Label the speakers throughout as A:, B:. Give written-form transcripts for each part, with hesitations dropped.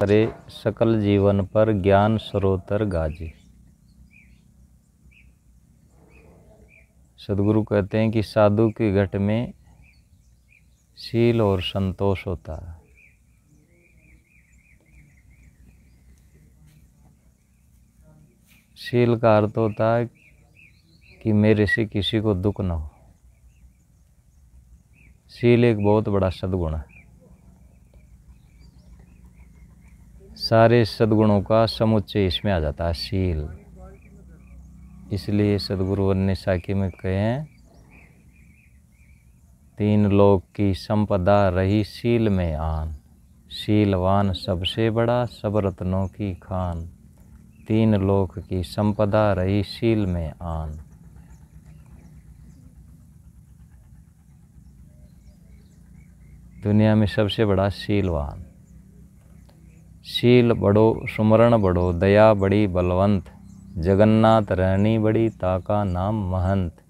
A: करे, सकल जीवन पर ज्ञान सरोतर गाजे। सदगुरु कहते हैं कि साधु के घट में शील और संतोष होता है। शील का अर्थ होता है कि मेरे से किसी को दुख न हो। शील एक बहुत बड़ा सद्गुण है। सारे सद्गुणों का समुच्चय इसमें आ जाता है, शील। इसलिए सदगुरु अन्य साखी में कहे हैं, तीन लोक की संपदा रही शील में आन, शीलवान सबसे बड़ा सब रत्नों की खान। तीन लोक की संपदा रही शील में आन। दुनिया में सबसे बड़ा शीलवान। शील बड़ो सुमरण बड़ो, दया बड़ी बलवंत, जगन्नाथ रहनी बड़ी ताका नाम महंत।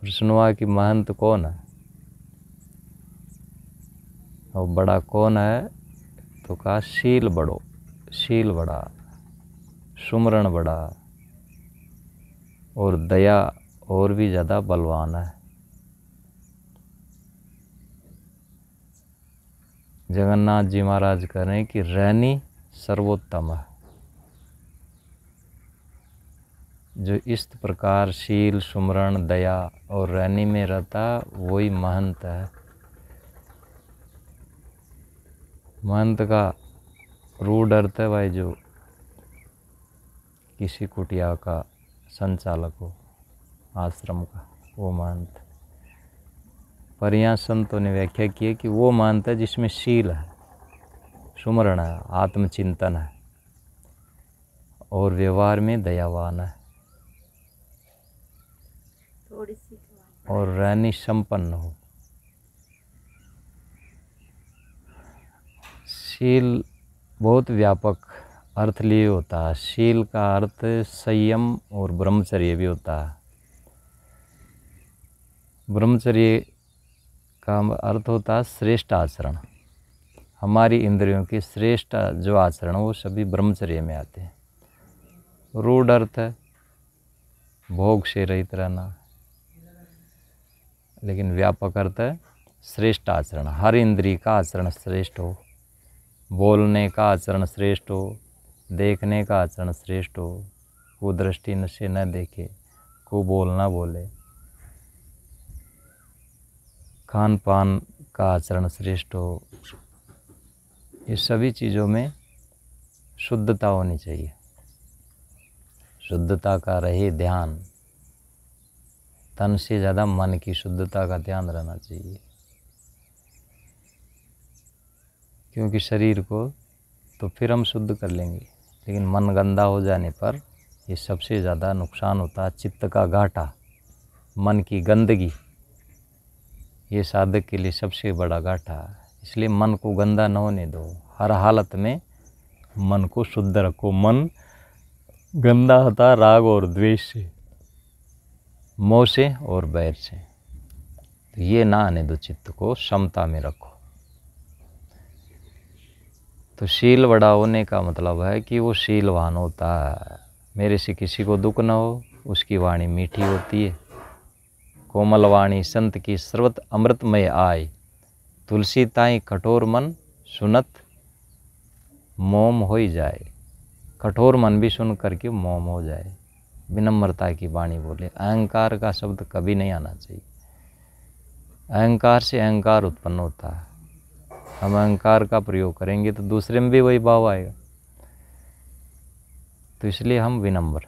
A: प्रश्न हुआ कि महंत कौन है और बड़ा कौन है, तो कहा शील बड़ो, शील बड़ा, सुमरण बड़ा और दया और भी ज़्यादा बलवान है। जगन्नाथ जी महाराज कह रहे हैं कि रहनी सर्वोत्तम है। जो इस प्रकार शील, सुमरण, दया और रहनी में रहता वही महंत है। महंत का रूढ़ अर्थ है भाई जो किसी कुटिया का संचालक हो, आश्रम का, वो महंत। पर यहाँ संतों ने व्याख्या की है कि वो महंत है जिसमें शील है, सुमरण है, आत्मचिंतन है और व्यवहार में दयावान है और रहनी संपन्न हो। शील बहुत व्यापक अर्थ लिए होता है। शील का अर्थ संयम और ब्रह्मचर्य भी होता है। ब्रह्मचर्य का अर्थ होता है श्रेष्ठ आचरण। हमारी इंद्रियों के श्रेष्ठ जो आचरण वो सभी ब्रह्मचर्य में आते हैं। रूढ़ अर्थ है भोग से रहित रहना, लेकिन व्यापक अर्थ है श्रेष्ठ आचरण। हर इंद्रिय का आचरण श्रेष्ठ हो, बोलने का आचरण श्रेष्ठ हो, देखने का आचरण श्रेष्ठ हो, कुदृष्टि से न देखे, कुबोल न बोले, खान पान का आचरण श्रेष्ठ हो। ये सभी चीज़ों में शुद्धता होनी चाहिए। शुद्धता का रहे ध्यान। तन से ज़्यादा मन की शुद्धता का ध्यान रहना चाहिए, क्योंकि शरीर को तो फिर हम शुद्ध कर लेंगे, लेकिन मन गंदा हो जाने पर ये सबसे ज़्यादा नुकसान होता है। चित्त का घाटा, मन की गंदगी, ये साधक के लिए सबसे बड़ा घाटा है। इसलिए मन को गंदा न होने दो। हर हालत में मन को शुद्ध रखो। मन गंदा होता राग और द्वेष से, मोह से और बैर से। तो ये ना आने दो, चित्त को समता में रखो। तो शील बड़ा होने का मतलब है कि वो शीलवान होता है। मेरे से किसी को दुख न हो, उसकी वाणी मीठी होती है। कोमल वाणी संत की सर्वत अमृतमय आय, तुलसी ताई कठोर मन सुनत मोम हो ही जाए। कठोर मन भी सुन करके मोम हो जाए। विनम्रता की वाणी बोले। अहंकार का शब्द कभी नहीं आना चाहिए। अहंकार से अहंकार उत्पन्न होता है। हम अहंकार का प्रयोग करेंगे तो दूसरे में भी वही भाव आएगा। तो इसलिए हम विनम्र।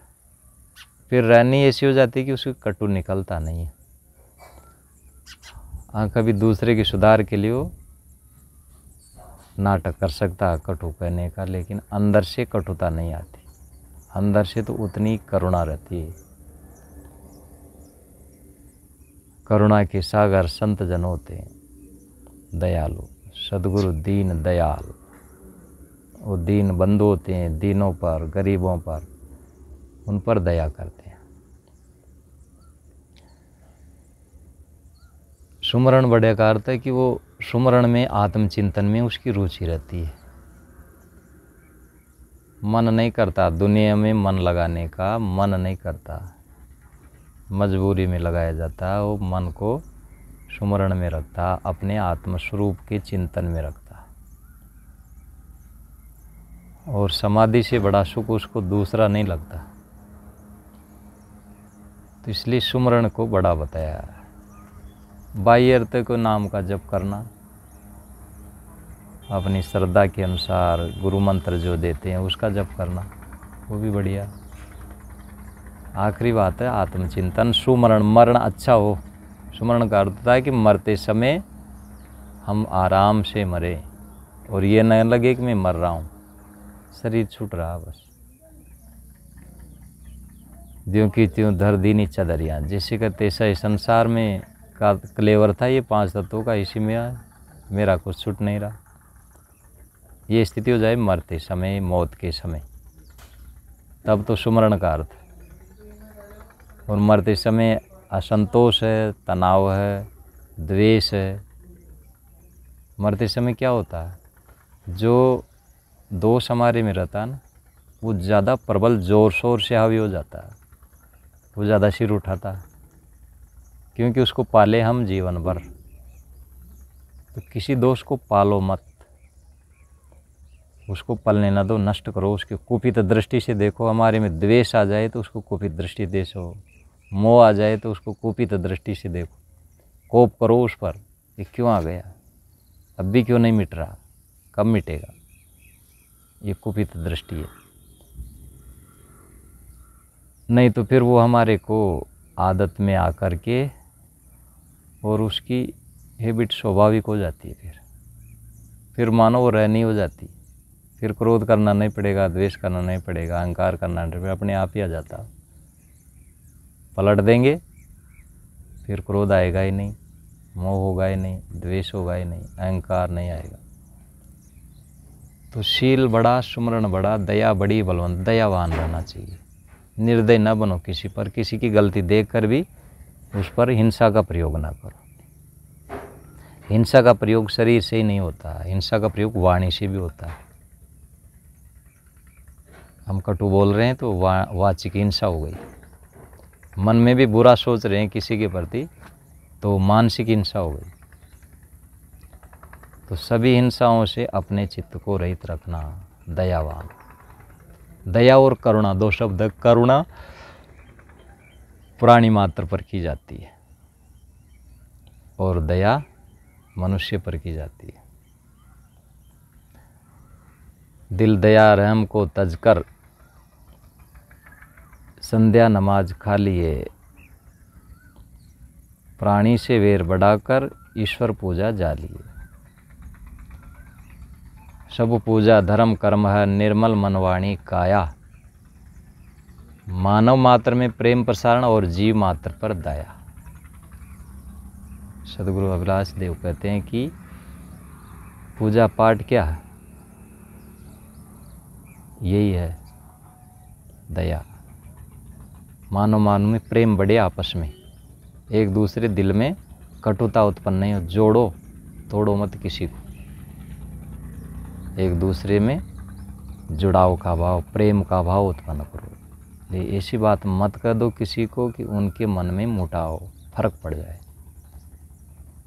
A: फिर रहनी ऐसी हो जाती है कि उसकी कटु निकलता नहीं है। हाँ, कभी दूसरे के सुधार के लिए वो नाटक कर सकता है कटु कहने का, लेकिन अंदर से कटुता नहीं आती। अंदर से तो उतनी करुणा रहती है। करुणा के सागर संत जन होते हैं, दयालु। सदगुरु दीन दयाल, वो दीन बंधु होते हैं। दीनों पर, गरीबों पर, उन पर दया करते हैं। सुमरण बड़े का अर्थ है कि वो सुमरण में, आत्मचिंतन में उसकी रुचि रहती है। मन नहीं करता दुनिया में, मन लगाने का मन नहीं करता, मजबूरी में लगाया जाता है। वो मन को सुमरण में रखता, अपने आत्मस्वरूप के चिंतन में रखता। और समाधि से बड़ा सुख उसको दूसरा नहीं लगता। तो इसलिए सुमरण को बड़ा बताया। बाह्य अर्थ को नाम का जप करना, अपनी श्रद्धा के अनुसार गुरु मंत्र जो देते हैं उसका जप करना, वो भी बढ़िया। आखिरी बात है आत्मचिंतन, सुमरण। मरण अच्छा हो। सुमरण का अर्थ होता है कि मरते समय हम आराम से मरे और ये न लगे कि मैं मर रहा हूँ, शरीर छूट रहा बस। ज्यों की त्यों धर दीनी चदरियाँ, जैसे का तैसा ही संसार में का क्लेवर था ये 5 तत्वों का, इसी में मेरा कुछ छूट नहीं रहा। ये स्थिति हो जाए मरते समय, मौत के समय, तब तो सुमरण का अर्थ। और मरते समय असंतोष है, तनाव है, द्वेष है। मरते समय क्या होता है, जो दोष हमारे में रहता है ना, वो ज़्यादा प्रबल जोर शोर से हावी हो जाता है, वो ज़्यादा सिर उठाता है, क्योंकि उसको पाले हम जीवन भर। तो किसी दोष को पालो मत, उसको पलने न दो, नष्ट करो। उसके कुपित दृष्टि से देखो। हमारे में द्वेष आ जाए तो उसको कुपित दृष्टि देखो, मोह आ जाए तो उसको कुपित दृष्टि से देखो, कोप करो उस पर, ये क्यों आ गया, अब भी क्यों नहीं मिट रहा, कब मिटेगा। ये कुपित दृष्टि है। नहीं तो फिर वो हमारे को आदत में आकर के और उसकी हैबिट स्वाभाविक हो जाती है। फिर मानो वो रहनी हो जाती। फिर क्रोध करना नहीं पड़ेगा, द्वेष करना नहीं पड़ेगा, अहंकार करना नहीं पड़ेगा, अपने आप ही आ जाता। पलट देंगे फिर क्रोध आएगा ही नहीं, मोह होगा ही नहीं, द्वेष होगा ही नहीं, अहंकार नहीं आएगा। तो शील बड़ा, सुमरण बड़ा, दया बड़ी बलवंत। दयावान रहना चाहिए, निर्दय न बनो किसी पर। किसी की गलती देख कर भी उस पर हिंसा का प्रयोग ना करो। हिंसा का प्रयोग शरीर से ही नहीं होता, हिंसा का प्रयोग वाणी से भी होता है। हम कटु बोल रहे हैं तो वाचिक हिंसा हो गई। मन में भी बुरा सोच रहे हैं किसी के प्रति तो मानसिक हिंसा हो गई। तो सभी हिंसाओं से अपने चित्त को रहित रखना। दयावान, दया और करुणा, 2 शब्द। करुणा प्राणी मात्र पर की जाती है और दया मनुष्य पर की जाती है। दिल दया रहम को तजकर संध्या नमाज खा लिए, प्राणी से वेर बढ़ाकर ईश्वर पूजा जा लिए। सब पूजा धर्म कर्म है, निर्मल मनवाणी काया। मानव मात्र में प्रेम प्रसारण और जीव मात्र पर दया। सदगुरु अभिलाष देव कहते हैं कि पूजा पाठ क्या है, यही है दया। मानव मानव में प्रेम बढ़े, आपस में एक दूसरे दिल में कटुता उत्पन्न नहीं हो। जोड़ो, तोड़ो मत किसी को। एक दूसरे में जुड़ाव का भाव, प्रेम का भाव उत्पन्न करो। ये ऐसी बात मत कर दो किसी को कि उनके मन में मुटाव, फर्क पड़ जाए।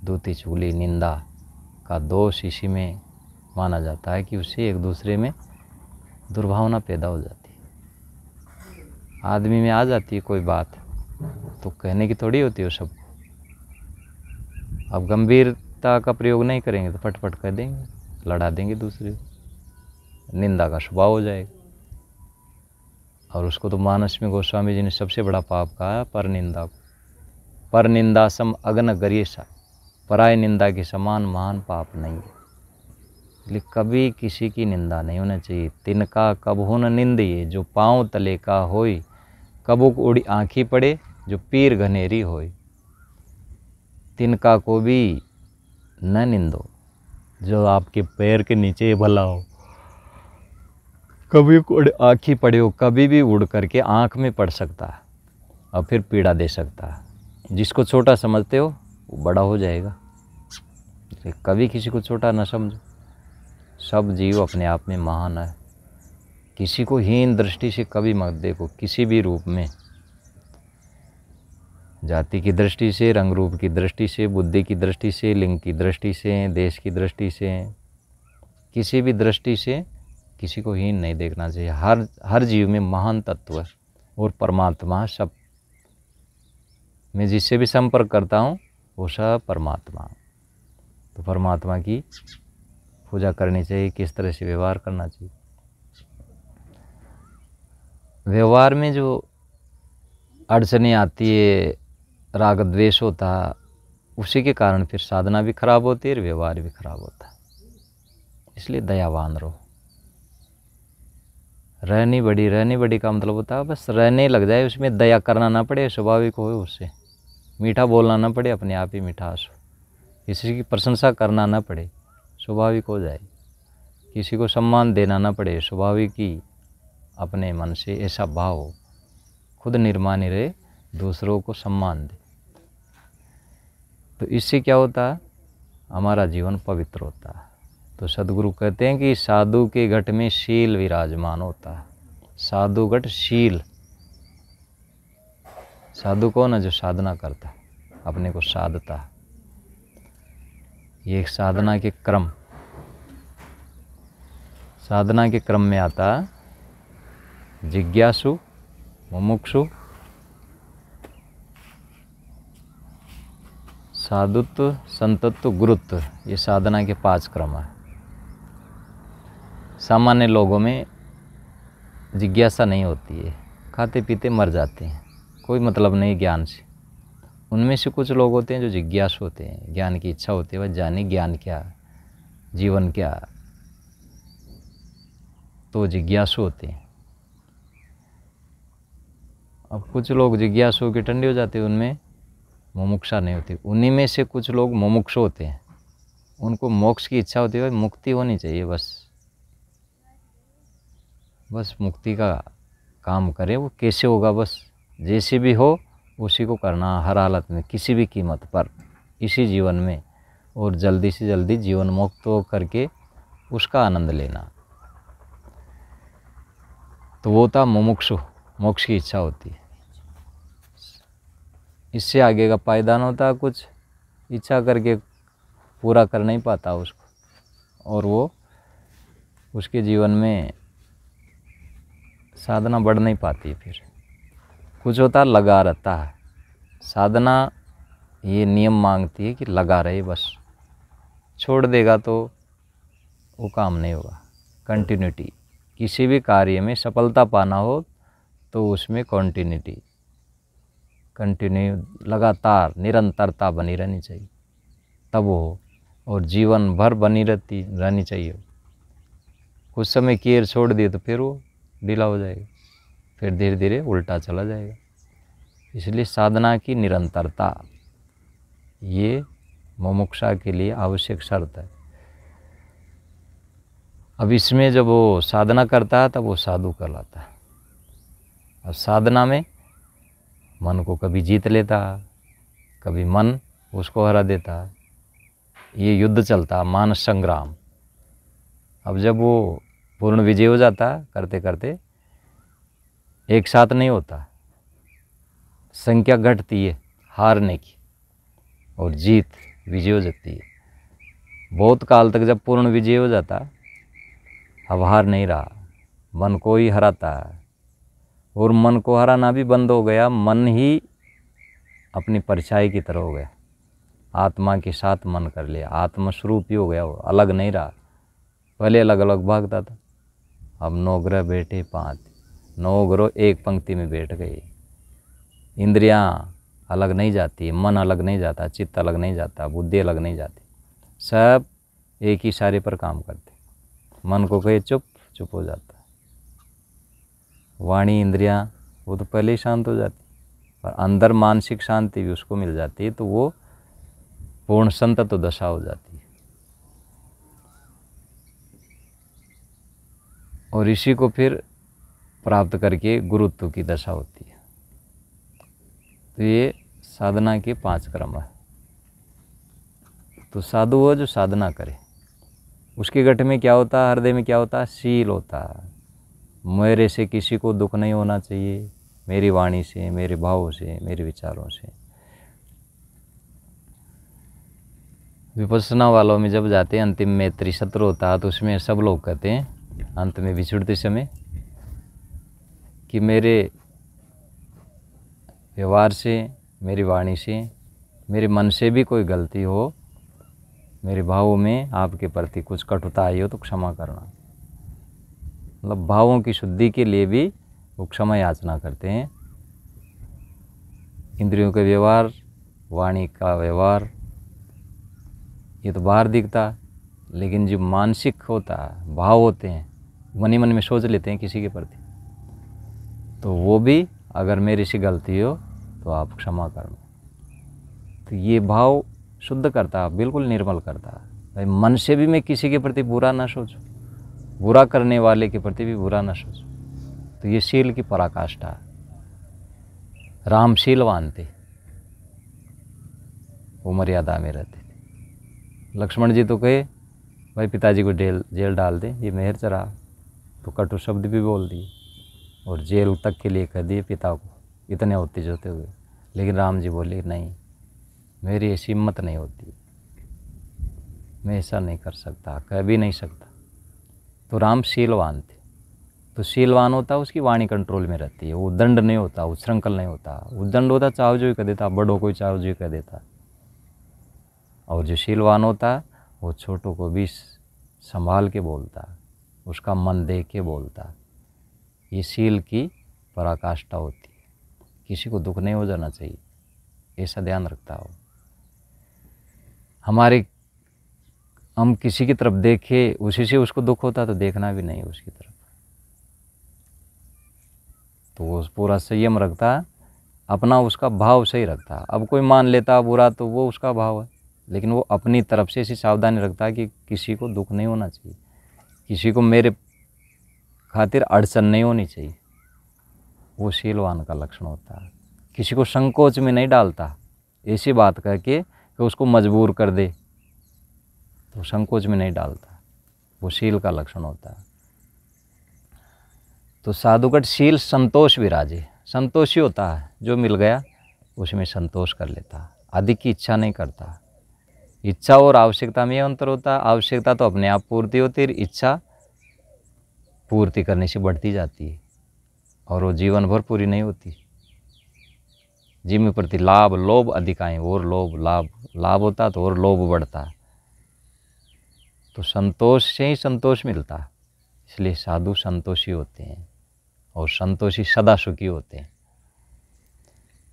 A: दूती चुगली निंदा का दोष इसी में माना जाता है कि उससे एक दूसरे में दुर्भावना पैदा हो जाती है। आदमी में आ जाती है कोई बात तो कहने की थोड़ी होती है वो सबको। अब गंभीरता का प्रयोग नहीं करेंगे तो फटफट कह देंगे, लड़ा देंगे दूसरे को, निंदा का स्वभाव हो जाएगा। और उसको तो मानस में गोस्वामी जी ने सबसे बड़ा पाप कहा है पर निंदा को। पर निंदा सम अग्न गरेसा, पराय निंदा के समान महान पाप नहीं है। इसलिए कभी किसी की निंदा नहीं होना चाहिए। तिनका कबहू न निंदिए, जो पाँव तले का होई, कबू उड़ी आँखी पड़े, जो पीर घनेरी होई। तिनका को भी न निंदो, जो आपके पैर के नीचे भला हो। कभी आँखी पड़े हो, कभी भी उड़ करके आँख में पड़ सकता है और फिर पीड़ा दे सकता है। जिसको छोटा समझते हो वो बड़ा हो जाएगा। कभी किसी को छोटा न समझो। सब जीव अपने आप में महान है। किसी को हीन दृष्टि से कभी मत देखो, किसी भी रूप में, जाति की दृष्टि से, रंग रूप की दृष्टि से, बुद्धि की दृष्टि से, लिंग की दृष्टि से, देश की दृष्टि से, किसी भी दृष्टि से किसी को हीन नहीं देखना चाहिए। हर जीव में महान तत्व और परमात्मा सब, मैं जिससे भी संपर्क करता हूँ वो सब परमात्मा। तो परमात्मा की पूजा करनी चाहिए, किस तरह से व्यवहार करना चाहिए। व्यवहार में जो अड़चने आती है, राग द्वेष होता, उसी के कारण फिर साधना भी खराब होती है और व्यवहार भी खराब होता है। इसलिए दयावान रहो। रहनी बड़ी का मतलब होता है बस रहने लग जाए, उसमें दया करना ना पड़े, स्वाभाविक हो उससे, मीठा बोलना ना पड़े, अपने आप ही मिठास हो, किसी की प्रशंसा करना ना पड़े, स्वाभाविक हो जाए, किसी को सम्मान देना ना पड़े, स्वाभाविक ही अपने मन से ऐसा भाव हो, खुद निर्माण रहे, दूसरों को सम्मान दे। तो इससे क्या होता है, हमारा जीवन पवित्र होता है। तो सदगुरु कहते हैं कि साधु के घट में शील विराजमान होता है। साधु घट शील, साधु कौन है? जो साधना करता है, अपने को साधता है। ये एक साधना के क्रम, साधना के क्रम में आता है जिज्ञासु, मुमुक्षु, साधुत्व, संतत्व, गुरुत्व, ये साधना के 5 क्रम है। सामान्य लोगों में जिज्ञासा नहीं होती है, खाते पीते मर जाते हैं, कोई मतलब नहीं ज्ञान से। उनमें से कुछ लोग होते हैं जो जिज्ञासु होते हैं, ज्ञान की इच्छा होती है, वह जाने ज्ञान क्या, जीवन क्या, तो जिज्ञासु होते हैं। अब कुछ लोग जिज्ञासु के ठंडे हो जाते हैं, उनमें मुमुक्षा नहीं होती। उन्हीं में से कुछ लोग मुमुक्षु होते हैं, उनको मोक्ष की इच्छा होती है, मुक्ति होनी चाहिए, बस मुक्ति का काम करें। वो कैसे होगा, बस जैसे भी हो उसी को करना, हर हालत में, किसी भी कीमत पर, इसी जीवन में, और जल्दी से जल्दी जीवन मुक्त हो करके उसका आनंद लेना। तो वो था मुमुक्षु, मोक्ष की इच्छा होती है। इससे आगे का पायदान होता है, कुछ इच्छा करके पूरा कर नहीं पाता उसको, और वो उसके जीवन में साधना बढ़ नहीं पाती। फिर कुछ होता लगा रहता है। साधना ये नियम मांगती है कि लगा रहे, बस छोड़ देगा तो वो काम नहीं होगा। कंटिन्यूटी, किसी भी कार्य में सफलता पाना हो तो उसमें कंटिन्यू लगातार निरंतरता बनी रहनी चाहिए, तब हो, और जीवन भर बनी रहनी चाहिए। कुछ समय केयर छोड़ दिए तो फिर वो ढीला हो जाएगा, फिर धीरे धीरे उल्टा चला जाएगा। इसलिए साधना की निरंतरता ये मुमुक्षा के लिए आवश्यक शर्त है। अब इसमें जब वो साधना करता है तब वो साधु कहलाता है। अब साधना में मन को कभी जीत लेता, कभी मन उसको हरा देता, ये युद्ध चलता, मानस संग्राम। अब जब वो पूर्ण विजय हो जाता, करते करते एक साथ नहीं होता, संख्या घटती है हारने की, और जीत विजय हो जाती है। बहुत काल तक जब पूर्ण विजय हो जाता, अब हार नहीं रहा, मन को ही हराता है, और मन को हराना भी बंद हो गया, मन ही अपनी परछाई की तरह हो गया, आत्मा के साथ मन कर लिया, आत्मस्वरूप ही हो गया, वो अलग नहीं रहा। पहले अलग अलग भागता था, अब 9 ग्रह बैठे 5, 9 ग्रह एक पंक्ति में बैठ गए। इंद्रियां अलग नहीं जाती, मन अलग नहीं जाता, चित्त अलग नहीं जाता, बुद्धि अलग नहीं जाती, सब एक ही इशारे पर काम करते। मन को कहे चुप, चुप हो जाता। वाणी इंद्रियां वो तो पहले ही शांत हो जाती, और अंदर मानसिक शांति भी उसको मिल जाती है, तो वो पूर्ण संतत्व दशा हो जाती है। और इसी को फिर प्राप्त करके गुरुत्व की दशा होती है। तो ये साधना के 5 क्रम है। तो साधु वो जो साधना करे, उसके गठ में क्या होता है, हृदय में क्या होता है, शील होता है। मेरे से किसी को दुख नहीं होना चाहिए, मेरी वाणी से, मेरे भावों से, मेरे विचारों से। विपश्यना वालों में जब जाते हैं, अंतिम में त्रिशत्र होता है, तो उसमें सब लोग कहते हैं अंत में विछुड़ते समय कि मेरे व्यवहार से, मेरी वाणी से, मेरे मन से भी कोई गलती हो, मेरे भावों में आपके प्रति कुछ कटुता आई हो तो क्षमा करना। मतलब भावों की शुद्धि के लिए भी वो क्षमा याचना करते हैं। इंद्रियों के व्यवहार, वाणी का व्यवहार, ये तो बाहर दिखता, लेकिन जो मानसिक होता है, भाव होते हैं, मन ही मन में सोच लेते हैं किसी के प्रति, तो वो भी अगर मेरी से गलती हो तो आप क्षमा करना। तो ये भाव शुद्ध करता है, बिल्कुल निर्मल करता है। भाई मन से भी मैं किसी के प्रति बुरा ना सोचूं, बुरा करने वाले के प्रति भी बुरा ना सोचूं। तो ये शील की पराकाष्ठा है। राम शीलवान थे, वो मर्यादा में रहते थे। लक्ष्मण जी तो कहे भाई पिताजी को जेल डाल दे, ये मेहर चरा, तो कटु शब्द भी बोल दिए और जेल तक के लिए कह दिए पिता को, इतने उत्तेज होते हुए। लेकिन राम जी बोले नहीं, मेरी ऐसी हिम्मत नहीं होती, मैं ऐसा नहीं कर सकता, कह भी नहीं सकता। तो राम शीलवान थे। तो शीलवान होता उसकी वाणी कंट्रोल में रहती है, वो दंड नहीं होता, उच्छृंखल नहीं होता। उद्दंड होता चाहो जो ही कह देता, बड़ों को चाहो जो ही कह देता। और जो शीलवान होता वो छोटों को भी संभाल के बोलता, उसका मन देख के बोलता। ये शील की पराकाष्ठा होती है। किसी को दुख नहीं हो जाना चाहिए, ऐसा ध्यान रखता हो। हम किसी की तरफ देखे, उसी से उसको दुख होता तो देखना भी नहीं उसकी तरफ। तो वो पूरा संयम रखता, अपना उसका भाव सही रखता। अब कोई मान लेता बुरा तो वो उसका भाव है, लेकिन वो अपनी तरफ से ऐसी सावधानी रखता कि किसी को दुख नहीं होना चाहिए, किसी को मेरे खातिर अड़चन नहीं होनी चाहिए। वो शीलवान का लक्षण होता है। किसी को संकोच में नहीं डालता, ऐसी बात कह के कि उसको मजबूर कर दे, तो संकोच में नहीं डालता। वो शील का लक्षण होता है। तो साधुगढ़ शील संतोष विराजे, संतोषी होता है, जो मिल गया उसमें संतोष कर लेता, अधिक की इच्छा नहीं करता। इच्छा और आवश्यकता में अंतर होता है। आवश्यकता तो अपने आप पूर्ति होती है, इच्छा पूर्ति करने से बढ़ती जाती है और वो जीवन भर पूरी नहीं होती। जीव प्रति लाभ लोभ अधिक आए, और लाभ होता तो और लोभ बढ़ता। तो संतोष से ही संतोष मिलता, इसलिए साधु संतोषी होते हैं और संतोषी सदा सुखी होते हैं।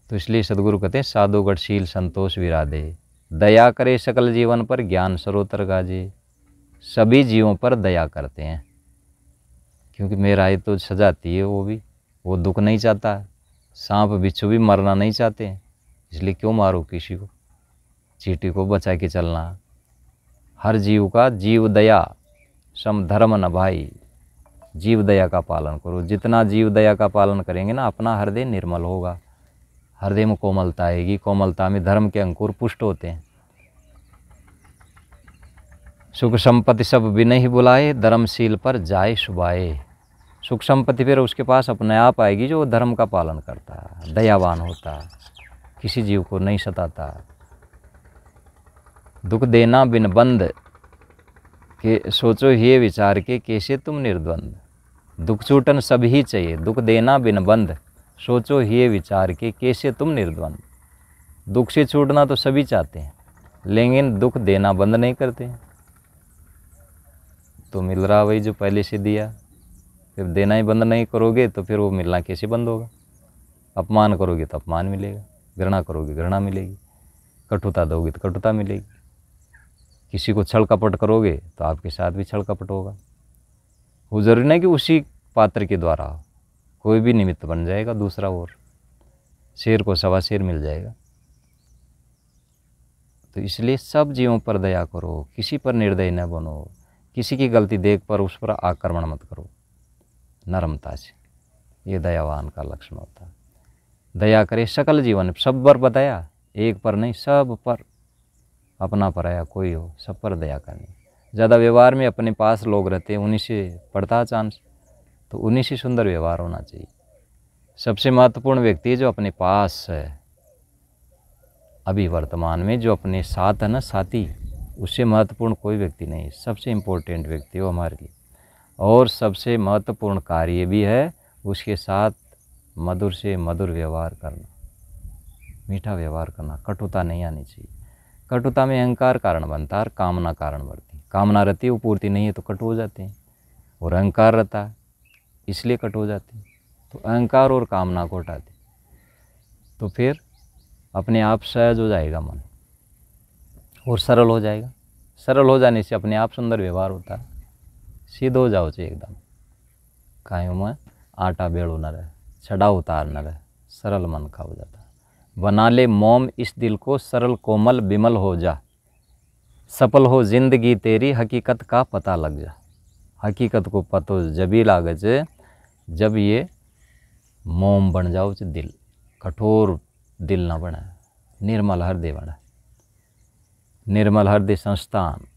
A: तो इसलिए सदगुरु कहते हैं साधुगढ़ शील संतोष विराधे, दया करे सकल जीवन पर ज्ञान सरोतर गाजे। सभी जीवों पर दया करते हैं, क्योंकि मेरा ही तो सजाती है वो दुख नहीं चाहता। सांप बिच्छू भी मरना नहीं चाहते हैं, इसलिए क्यों मारो किसी को, चींटी को बचा के चलना। हर जीव का जीव दया सम धर्म न भाई, जीव दया का पालन करो। जितना जीव दया का पालन करेंगे ना, अपना हृदय निर्मल होगा, हृदय में कोमलता आएगी। कोमलता में धर्म के अंकुर पुष्ट होते हैं। सुख संपत्ति सब विनय ही बुलाए, धर्मशील पर जाए शुभाए। सुख संपत्ति फिर उसके पास अपने आप आएगी जो धर्म का पालन करता है, दयावान होता, किसी जीव को नहीं सताता। दुख देना बिन बंद के सोचो ये विचार के, कैसे तुम निर्द्वंद। दुख छूटन सभी चाहिए, दुख देना बिन बंद सोचो ये विचार के, कैसे तुम निर्द्वंद। दुख से छूटना तो सभी चाहते हैं, लेकिन दुख देना बंद नहीं करते। तो मिल रहा वही जो पहले से दिया, फिर देना ही बंद नहीं करोगे तो फिर वो मिलना कैसे बंद होगा। अपमान करोगे तो अपमान मिलेगा, घृणा करोगे घृणा मिलेगी, कटुता दोगे तो कटुता मिलेगी। किसी को छल कपट करोगे तो आपके साथ भी छल कपट होगा। वो जरूरी नहीं कि उसी पात्र के द्वारा हो, कोई भी निमित्त बन जाएगा दूसरा, और शेर को सवा शेर मिल जाएगा। तो इसलिए सब जीवों पर दया करो, किसी पर निर्दयी न बनो, किसी की गलती देख पर उस पर आक्रमण मत करो, नरमता से। ये दयावान का लक्षण होता है। दया करे सकल जीवन, सब पर बताया, एक पर नहीं, सब पर। अपना पराया कोई हो, सब पर दया करनी। ज़्यादा व्यवहार में अपने पास लोग रहते हैं, उन्हीं से पड़ता है चांस। तो उन्हीं से सुंदर व्यवहार होना चाहिए। सबसे महत्वपूर्ण व्यक्ति जो अपने पास है अभी वर्तमान में, जो अपने साथ है ना साथी, उससे महत्वपूर्ण कोई व्यक्ति नहीं। सबसे इम्पोर्टेंट व्यक्ति वो हमारे लिए, और सबसे महत्वपूर्ण कार्य भी है उसके साथ मधुर से मधुर व्यवहार करना, मीठा व्यवहार करना। कटुता नहीं आनी चाहिए। कटुता में अहंकार कारण बनता है और कामना कारण बढ़ती। कामना रहती है वो पूर्ति नहीं है तो कटु हो जाते हैं, और अहंकार रहता है इसलिए कटु हो जाते हैं। तो अहंकार और कामना को हटाते तो फिर अपने आप सहज हो जाएगा मन, और सरल हो जाएगा। सरल हो जाने से अपने आप सुंदर व्यवहार होता है। सीधो हो जाओ चाहिए एकदम, कायों में आटा बेड़ो न रहे, छड़ा उतार न रहे, सरल मन का हो जाता है। बना ले मोम इस दिल को, सरल कोमल बिमल हो जा, सफल हो जिंदगी तेरी, हकीकत का पता लग जा। हकीकत को पतो जभी लागे जब ये मोम बन जाओ दिल, कठोर दिल ना बने, निर्मल हृदय बने। निर्मल हृदय संस्थान,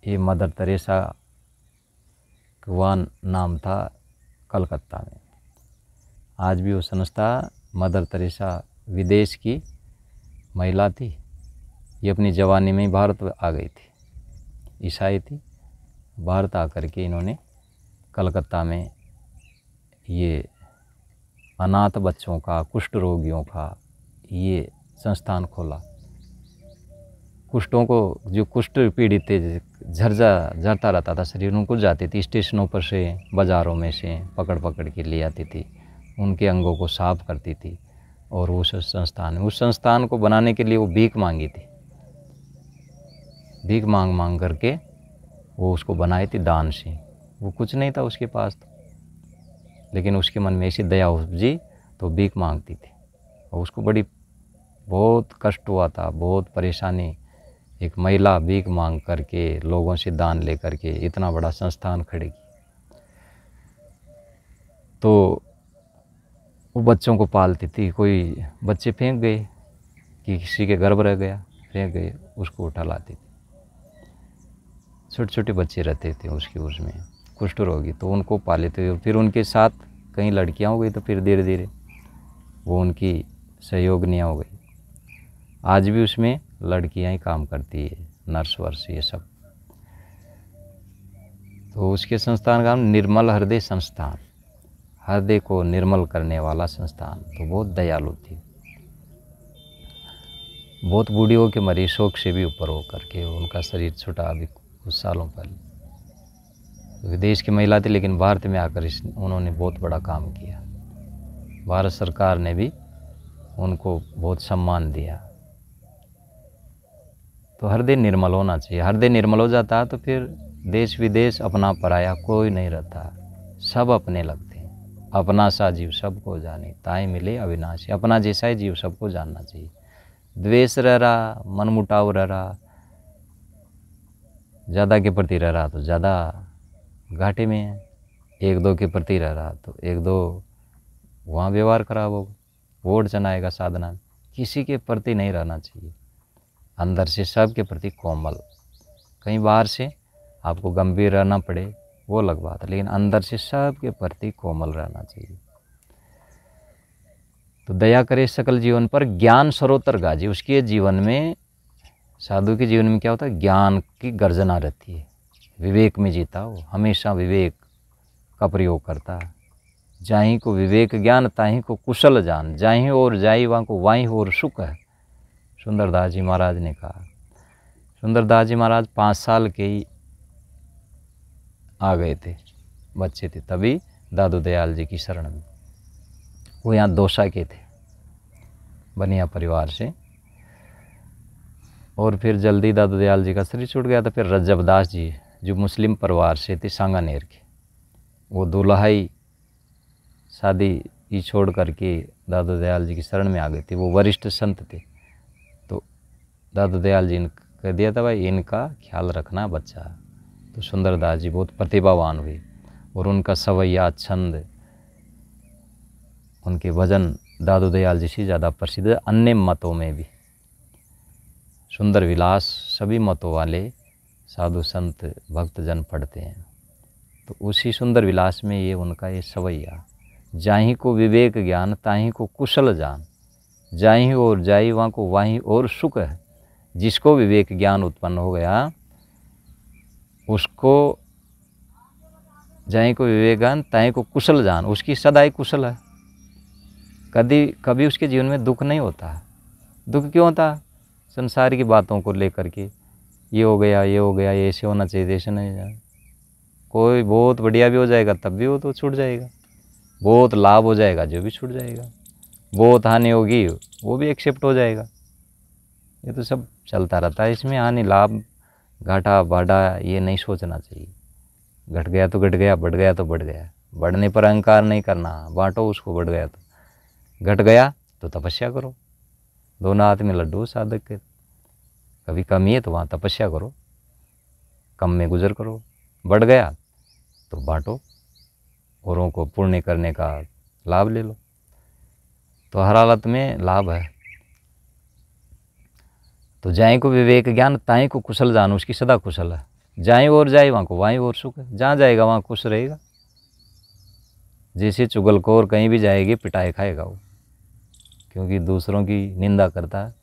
A: ये मदर तेरेसा का नाम था कलकत्ता में। आज भी वो संस्था, मदर तेरेसा विदेश की महिला थी। ये अपनी जवानी में ही भारत आ गई थी, ईसाई थी। भारत आकर के इन्होंने कलकत्ता में ये अनाथ बच्चों का, कुष्ठ रोगियों का ये संस्थान खोला। कुष्ठों को, जो कुष्ठ पीड़ित थे, झरता रहता था शरीर, उनको जाती थी स्टेशनों पर से, बाज़ारों में से पकड़ के ले आती थी, उनके अंगों को साफ करती थी। और उस संस्थान को बनाने के लिए वो भीख मांगी थी। भीख मांग करके वो उसको बनाई थी दान से। वो कुछ नहीं था उसके पास तो, लेकिन उसके मन में ऐसी दया उपजी तो भीख मांगती थी। और उसको बहुत कष्ट हुआ था, बहुत परेशानी। एक महिला भीख मांग करके, लोगों से दान ले करके इतना बड़ा संस्थान खड़े की। तो वो बच्चों को पालती थी। कोई बच्चे फेंक गए कि किसी के गर्भ रह गया, फेंक गए, उसको उठा लाती थी। छोटे छोटे बच्चे रहते थे उसमें कुष्ठ रोगी, तो उनको पाले थे। फिर उनके साथ कई लड़कियां हो गई, तो फिर धीरे धीरे वो उनकी सहयोगिनियाँ हो गई। आज भी उसमें लड़कियां ही काम करती है, नर्स वर्स ये सब। तो उसके संस्थान का नाम निर्मल हृदय संस्थान, हृदय को निर्मल करने वाला संस्थान। तो बहुत दयालु थी, बहुत बूढ़ी हो के मरी, शोक से भी ऊपर हो करके। उनका शरीर छूटा अभी कुछ सालों पहले। विदेश की महिला थी, लेकिन भारत में आकर उन्होंने बहुत बड़ा काम किया। भारत सरकार ने भी उनको बहुत सम्मान दिया। तो हृदय निर्मल होना चाहिए। हृदय निर्मल हो जाता है तो फिर देश विदेश अपना पराया कोई नहीं रहता, सब अपने लगते हैं। अपना सा जीव सबको जाने, ताई मिले अविनाशी। अपना जैसा ही जीव सबको जानना चाहिए। द्वेष रह रहा, मनमुटाव रह रहा, ज़्यादा के प्रति रह रहा तो ज़्यादा घाटे में है। एक दो के प्रति रह रहा तो एक दो वहाँ व्यवहार खराब होगा, वोट चनाएगा साधना। किसी के प्रति नहीं रहना चाहिए। अंदर से सब के प्रति कोमल। कहीं बाहर से आपको गंभीर रहना पड़े वो अलग बात है, लेकिन अंदर से सब के प्रति कोमल रहना चाहिए। तो दया करे सकल जीवन पर, ज्ञान सरोतर गाजे। उसके जीवन में, साधु के जीवन में क्या होता है, ज्ञान की गर्जना रहती है। विवेक में जीता वो, हमेशा विवेक का प्रयोग करता है। जाहि को विवेक ज्ञान, ताहि को कुशल जान, जाहि और जाई वहाँ को वाही और सुख है। सुंदरदास जी महाराज ने कहा। सुंदरदास जी महाराज 5 साल के ही आ गए थे, बच्चे थे, तभी दादू दयाल जी की शरण में। वो यहाँ दौसा के थे, बनिया परिवार से। और फिर जल्दी दादू दयाल जी का शरीर छूट गया। तो फिर रज्जबदास जी जो मुस्लिम परिवार से थे, सांगानेर के, वो दुल्हाई शादी ही छोड़ करके दादू दयाल जी की शरण में आ गए थे। वो वरिष्ठ संत थे। तो दादू दयाल जी ने कह दिया था, भाई इनका ख्याल रखना बच्चा। तो सुंदरदास जी बहुत प्रतिभावान हुए, और उनका सवैया छंद, उनके भजन दादू दयाल जी से ज़्यादा प्रसिद्ध है। अन्य मतों में भी सुंदर विलास सभी मतों वाले साधु संत भक्तजन पढ़ते हैं। तो उसी सुंदर विलास में ये उनका ये सवैया, जाहि को विवेक ज्ञान ताहि को कुशल जान, जाहि और जाई वहाँ को वाही और सुख है। जिसको विवेक ज्ञान उत्पन्न हो गया उसको, जाहि को विवेक ज्ञान ताहि को कुशल जान, उसकी सदाई कुशल है। कभी उसके जीवन में दुख नहीं होता। दुख क्यों होता? संसार की बातों को लेकर के, ये हो गया, ये हो गया, ये ऐसे होना चाहिए, ऐसे नहीं। कोई बहुत बढ़िया भी हो जाएगा तब भी वो तो छूट जाएगा, बहुत लाभ हो जाएगा जो भी छूट जाएगा, बहुत हानि होगी वो भी एक्सेप्ट हो जाएगा। ये तो सब चलता रहता है। इसमें हानि लाभ घाटा बाढ़ा ये नहीं सोचना चाहिए। घट गया तो घट गया, बढ़ गया तो बढ़ गया। बढ़ने पर अहंकार नहीं करना, बांटो उसको। बढ़ गया तो घट गया तो तपस्या करो। दोनों हाथ में लड्डू साधक के। कभी कमी है तो वहाँ तपस्या करो, कम में गुजर करो। बढ़ गया तो बांटो, औरों को पुण्य करने का लाभ ले लो। तो हर हालत में लाभ है। तो जाए को विवेक ज्ञान ताई को कुशल जान, उसकी सदा कुशल है। जाए और जाए वहाँ को वाई और सुख है। जहाँ जाएगा वहाँ खुश रहेगा। जैसे चुगलखोर कहीं भी जाएगी पिटाई खाएगा वो, क्योंकि दूसरों की निंदा करता है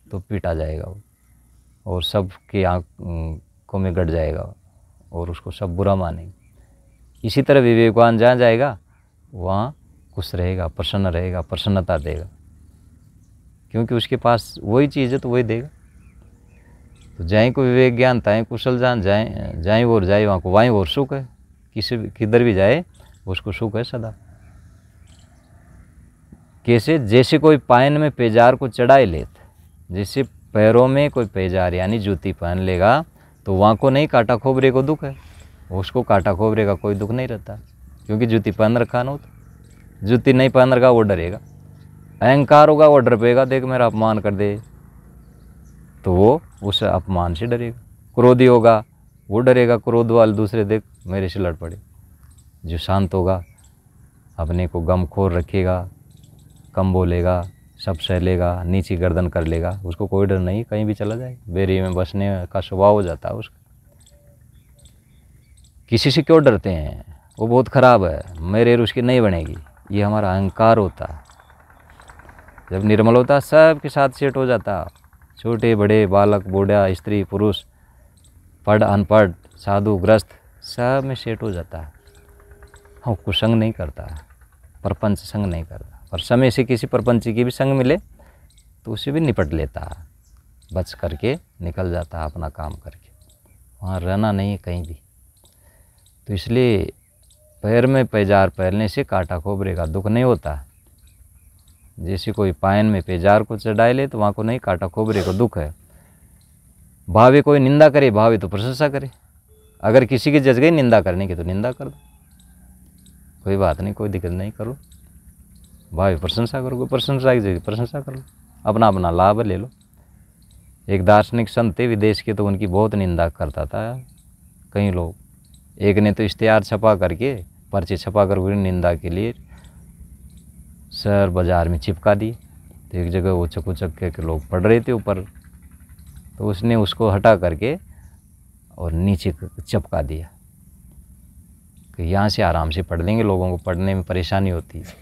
A: तो पीटा जाएगा वो, और सबकी आँखों में गड़ जाएगा और उसको सब बुरा मानेंगे। इसी तरह विवेकवान जहाँ जाएगा वहाँ खुश रहेगा, प्रसन्न रहेगा, प्रसन्नता देगा, क्योंकि उसके पास वही चीज़ है तो वही देगा। तो जाए को विवेक ज्ञान ताए कुशल जान, जाए और जाए वहाँ को वाई और सुख है। किधर भी जाए उसको सुख है सदा। कैसे? जैसे कोई पायन में पेजार को चढ़ाए लेत, जैसे पैरों में कोई पेजार यानी जूती पहन लेगा तो वहाँ को नहीं काटा खोबरे को दुख है, उसको काटा खोबरे का कोई दुख नहीं रहता, क्योंकि जूती पहन रखा ना। तो जूती नहीं पहन रखा वो डरेगा। अहंकार होगा वो डर पेगा, देख मेरा अपमान कर दे, तो वो उस अपमान से डरेगा। क्रोधी होगा वो डरेगा, क्रोध वाले दूसरे देख मेरे से लड़ पड़े। जो शांत होगा अपने को गमखोर रखेगा, कम बोलेगा, सब सह लेगा, नीची गर्दन कर लेगा, उसको कोई डर नहीं, कहीं भी चला जाए। बेरी में बसने का स्वभाव हो जाता है उसका। किसी से क्यों डरते हैं? वो बहुत ख़राब है, मेरे उसकी नहीं बनेगी, ये हमारा अहंकार होता है। जब निर्मल होता सब के साथ सेट हो जाता, छोटे बड़े, बालक बूढ़ा, स्त्री पुरुष, पढ़ अनपढ़, साधु ग्रस्त, सब में सेट हो जाता है। हाँ, कुसंग नहीं करता, प्रपंच संग नहीं करता। और समय से किसी प्रपंची की भी संग मिले तो उसे भी निपट लेता है, बच करके निकल जाता है अपना काम करके। वहाँ रहना नहीं है कहीं भी। तो इसलिए पैर में पेजार पहनने से काटा खोबरे का दुख नहीं होता। जैसे कोई पायन में पेजार को चढ़ाए ले तो वहाँ को नहीं काटा खोबरे को दुख है। भावे कोई निंदा करे, भावे तो प्रशंसा करे। अगर किसी की जज गई निंदा करने की तो निंदा कर दो, कोई बात नहीं, कोई दिक्कत नहीं, करो। भावे प्रशंसा करो, कोई प्रशंसा की जगह प्रशंसा कर लो, अपना अपना लाभ ले लो। एक दार्शनिक संत थे विदेश के, तो उनकी बहुत निंदा करता था कई लोग। एक ने तो इश्तेहार छपा करके, पर्चे छपा कर पूरी निंदा के लिए शहर बाज़ार में चिपका दिए। तो एक जगह वो चक के लोग पढ़ रहे थे ऊपर, तो उसने उसको हटा करके और नीचे चिपका दिया कि यहाँ से आराम से पढ़ लेंगे, लोगों को पढ़ने में परेशानी होती है।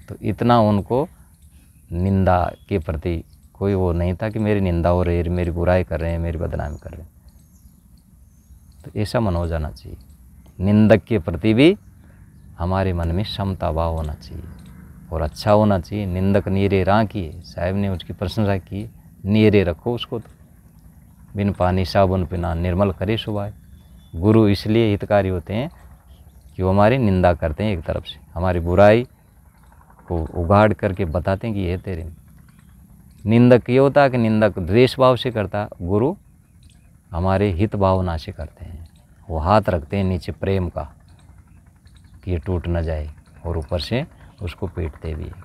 A: तो इतना उनको निंदा के प्रति कोई वो नहीं था कि मेरी निंदा हो रही है, मेरी बुराई कर रहे हैं, मेरी बदनामी कर रहे हैं। तो ऐसा मन हो जाना चाहिए। निंदक के प्रति भी हमारे मन में समता भाव होना चाहिए और अच्छा होना चाहिए। निंदक नीरे राह किए, साहब ने उसकी प्रशंसा की, नीरे रखो उसको। तो बिन पानी साबुन पिना निर्मल करे सुभाए। गुरु इसलिए हितकारी होते हैं कि वो हमारी निंदा करते हैं, एक तरफ से हमारी बुराई को उगाड़ करके बताते हैं कि ये तेरे। निंदक ये होता है कि निंदक द्वेष भाव से करता, गुरु हमारे हित भावना से करते हैं। वो हाथ रखते हैं नीचे प्रेम का कि ये टूट न जाए, और ऊपर से उसको पीटते भी हैं।